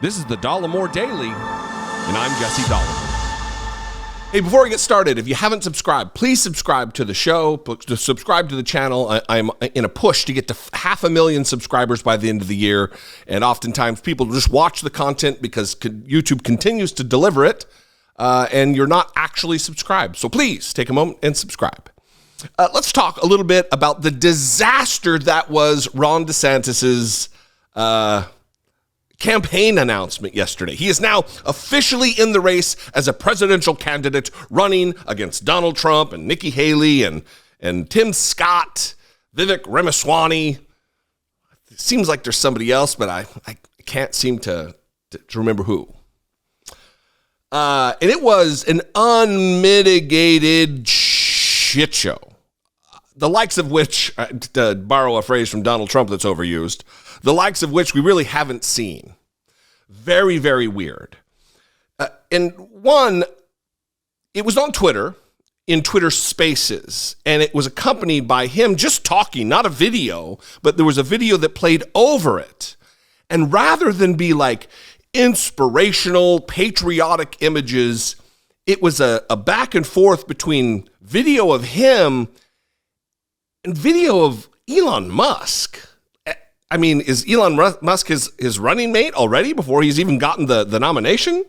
This is the Dollemore Daily, and I'm Jesse Dollemore. Hey, before we get started, if you haven't subscribed, please subscribe to the show, subscribe to the channel. I'm in a push to get to 500,000 subscribers by the end of the year, and oftentimes people just watch the content because YouTube continues to deliver it, and you're not actually subscribed. So please take a moment and subscribe. Let's talk a little bit about the disaster that was Ron DeSantis's campaign announcement yesterday. He is now officially in the race as a presidential candidate running against Donald Trump and Nikki Haley and Tim Scott, Vivek Ramaswamy. It seems like there's somebody else, but I can't seem to remember who. And it was an unmitigated shit show. The likes of which, to borrow a phrase from Donald Trump that's overused, the likes of which we really haven't seen. Very, very weird. And one, it was on Twitter, in Twitter Spaces, and it was accompanied by him just talking, not a video, but there was a video that played over it. And rather than be like inspirational, patriotic images, it was a back and forth between video of him and video of Elon Musk. I mean, is Elon Musk his running mate already before he's even gotten the nomination?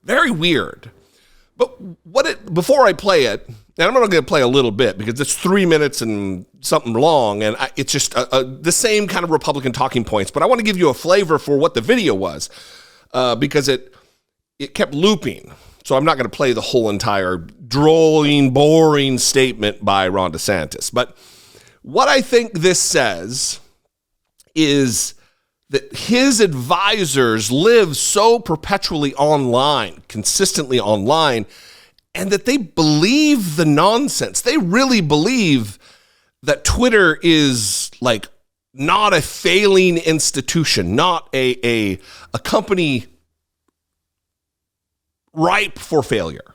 Very weird. But before I play it, and I'm only going to play a little bit because it's 3 minutes and something long, and it's just the same kind of Republican talking points. But I want to give you a flavor for what the video was because it kept looping. So I'm not going to play the whole entire drolling, boring statement by Ron DeSantis. But what I think this says is that his advisors live so perpetually online, consistently online, and that they believe the nonsense. They really believe that Twitter is like not a failing institution, not a company ripe for failure.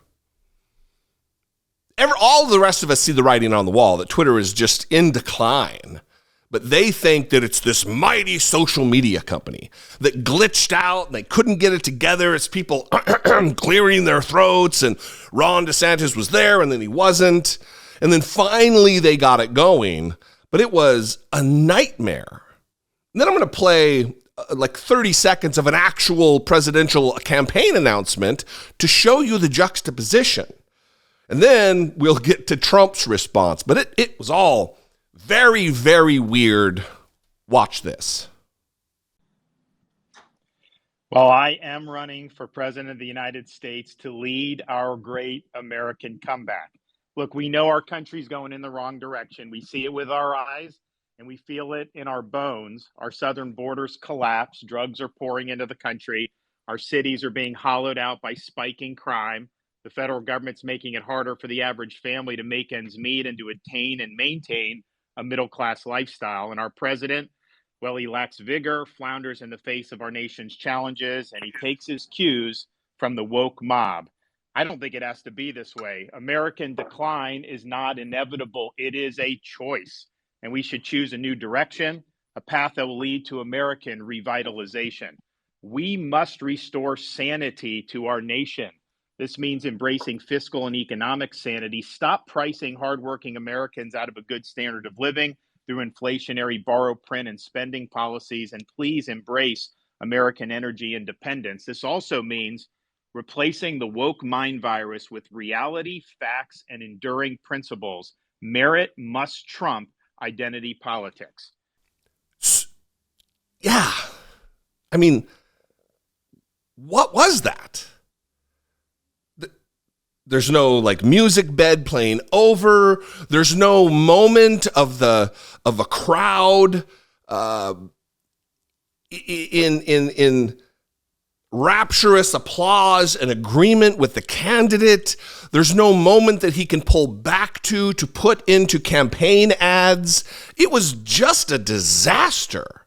All the rest of us see the writing on the wall that Twitter is just in decline. But they think that it's this mighty social media company that glitched out and they couldn't get it together. It's people clearing their throats, and Ron DeSantis was there and then he wasn't. And then finally they got it going, but it was a nightmare. And then I'm going to play like 30 seconds of an actual presidential campaign announcement to show you the juxtaposition. And then we'll get to Trump's response. But it was all very, very weird. Watch this. Well, I am running for president of the United States to lead our great American comeback. Look, we know our country's going in the wrong direction. We see it with our eyes and we feel it in our bones. Our southern borders collapse. Drugs are pouring into the country. Our cities are being hollowed out by spiking crime. The federal government's making it harder for the average family to make ends meet and to attain and maintain a middle-class lifestyle. And our president, well, he lacks vigor, flounders in the face of our nation's challenges, and he takes his cues from the woke mob. I don't think it has to be this way. American decline is not inevitable. It is a choice, and we should choose a new direction, a path that will lead to American revitalization. We must restore sanity to our nation. This means embracing fiscal and economic sanity. Stop pricing hardworking Americans out of a good standard of living through inflationary borrow, print, and spending policies. And please embrace American energy independence. This also means replacing the woke mind virus with reality, facts, and enduring principles. Merit must trump identity politics. Yeah. I mean, what was that? There's no like music bed playing over. There's no moment of a crowd in rapturous applause and agreement with the candidate. There's no moment that he can pull back to put into campaign ads. It was just a disaster.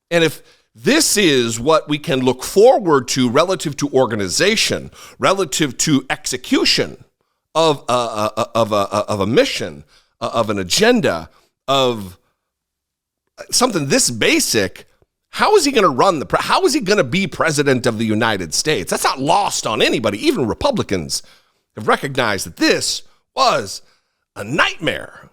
And if this is what we can look forward to relative to organization, relative to execution of a mission, of an agenda, of something this basic. How is he going to how is he going to be president of the United States? That's not lost on anybody. Even Republicans have recognized that this was a nightmare.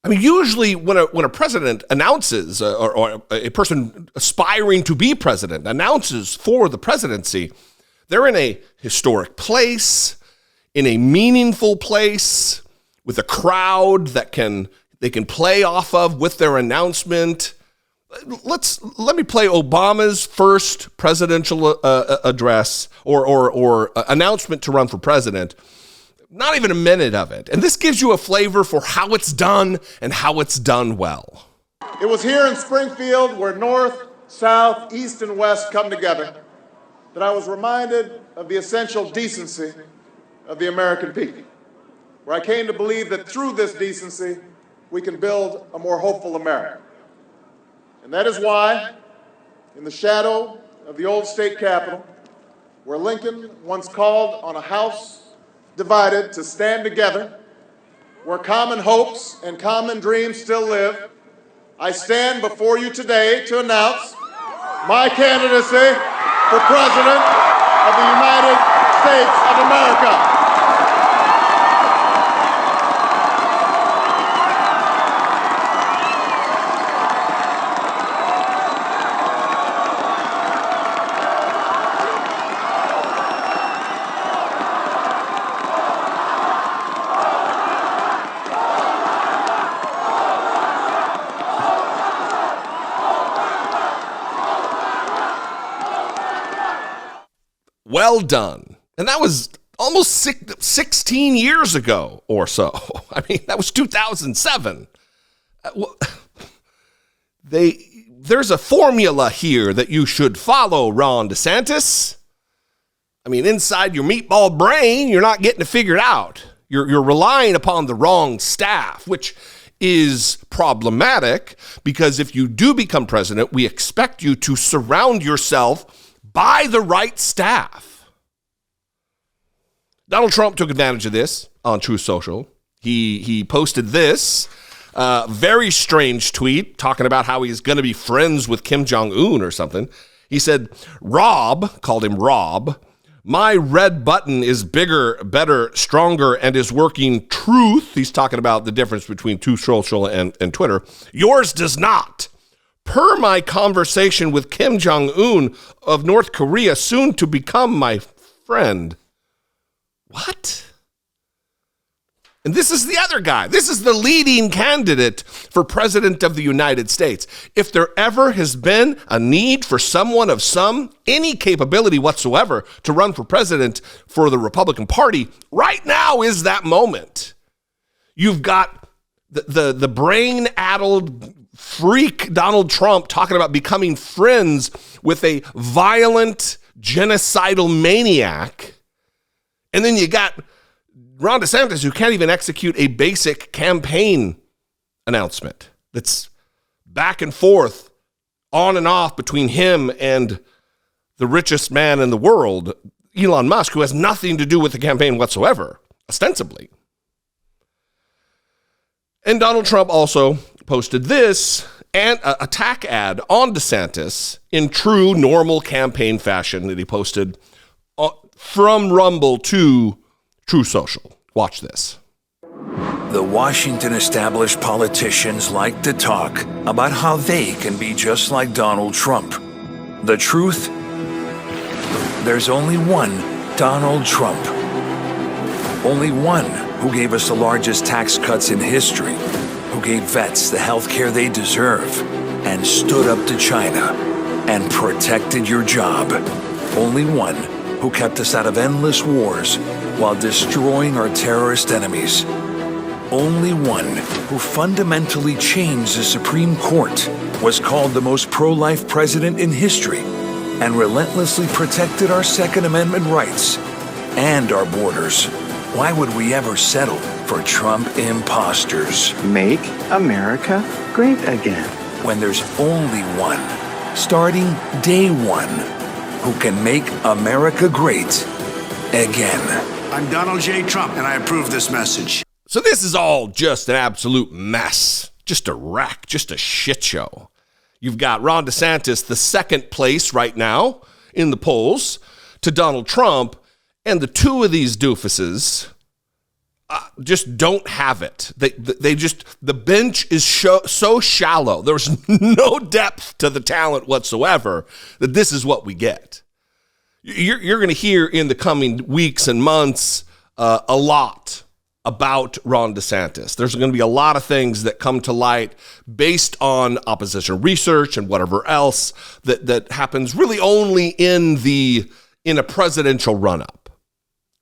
I mean, usually when a president announces, or a person aspiring to be president announces for the presidency, they're in a historic place, in a meaningful place, with a crowd that they can play off of with their announcement. Let me play Obama's first presidential address or announcement to run for president. Not even a minute of it. And this gives you a flavor for how it's done and how it's done well. It was here in Springfield, where North, South, East, and West come together, that I was reminded of the essential decency of the American people, where I came to believe that through this decency, we can build a more hopeful America. And that is why, in the shadow of the old state capitol, where Lincoln once called on a house divided to stand together, where common hopes and common dreams still live, I stand before you today to announce my candidacy for President of the United States of America. Well done. And that was almost 16 years ago or so. I mean, that was 2007. There's a formula here that you should follow, Ron DeSantis. I mean, inside your meatball brain, you're not getting it figured out. You're relying upon the wrong staff, which is problematic because if you do become president, we expect you to surround yourself by the right staff. Donald Trump took advantage of this on Truth Social. He posted this very strange tweet talking about how he's going to be friends with Kim Jong-un or something. He said, Rob, called him Rob, my red button is bigger, better, stronger, and is working truth. He's talking about the difference between Truth Social and Twitter. Yours does not. Per my conversation with Kim Jong-un of North Korea, soon to become my friend. What? And this is the other guy. This is the leading candidate for president of the United States. If there ever has been a need for someone of any capability whatsoever to run for president for the Republican Party, right now is that moment. You've got the brain-addled freak Donald Trump talking about becoming friends with a violent, genocidal maniac. And then you got Ron DeSantis, who can't even execute a basic campaign announcement. That's back and forth, on and off between him and the richest man in the world, Elon Musk, who has nothing to do with the campaign whatsoever, ostensibly. And Donald Trump also posted this and attack ad on DeSantis in true normal campaign fashion that he posted from Rumble to True Social. Watch this. The Washington established politicians like to talk about how they can be just like Donald Trump. The truth? There's only one Donald Trump. Only one who gave us the largest tax cuts in history, who gave vets the health care they deserve, and stood up to China and protected your job. Only one who kept us out of endless wars while destroying our terrorist enemies. Only one who fundamentally changed the Supreme Court, was called the most pro-life president in history, and relentlessly protected our Second Amendment rights and our borders. Why would we ever settle for Trump imposters? Make America great again. When there's only one, starting day one, who can make America great again. I'm Donald J. Trump, and I approve this message. So this is all just an absolute mess, just a wreck, just a shit show. You've got Ron DeSantis, the second place right now in the polls, to Donald Trump, and the two of these doofuses just don't have it. They just, the bench is so shallow. There's no depth to the talent whatsoever that this is what we get. You're going to hear in the coming weeks and months a lot about Ron DeSantis. There's going to be a lot of things that come to light based on opposition research and whatever else that happens really only in a presidential run-up.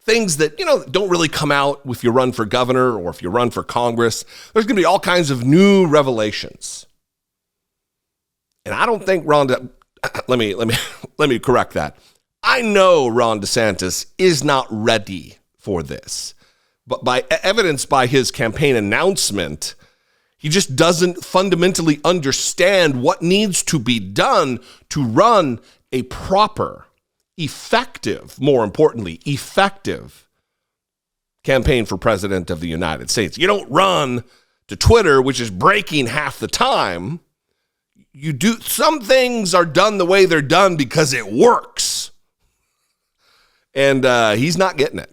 Things that, don't really come out if you run for governor or if you run for Congress. There's going to be all kinds of new revelations. And I don't think let me correct that. I know Ron DeSantis is not ready for this. But by evidence by his campaign announcement, he just doesn't fundamentally understand what needs to be done to run a proper, effective, more importantly, effective campaign for president of the United States. You don't run to Twitter, which is breaking half the time. You do, some things are done the way they're done because it works. And he's not getting it.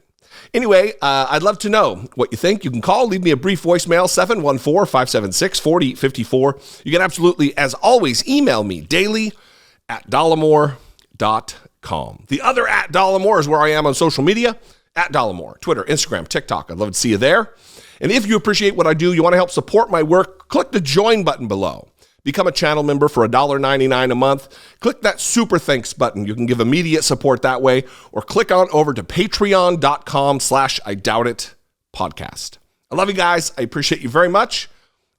Anyway, I'd love to know what you think. You can call, leave me a brief voicemail, 714-576-4054. You can absolutely, as always, email me daily at Dollemore.com. The other at Dollemore is where I am on social media, at Dollemore, Twitter, Instagram, TikTok. I'd love to see you there. And if you appreciate what I do, you want to help support my work, click the join button below. Become a channel member for $1.99 a month. Click that super thanks button. You can give immediate support that way, or click on over to patreon.com/IDoubtIt podcast. I love you guys. I appreciate you very much.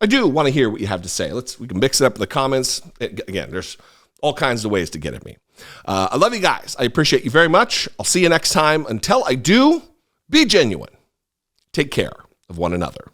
I do want to hear what you have to say. We can mix it up in the comments. Again, there's all kinds of ways to get at me. I love you guys. I appreciate you very much. I'll see you next time. Until I do, be genuine. Take care of one another.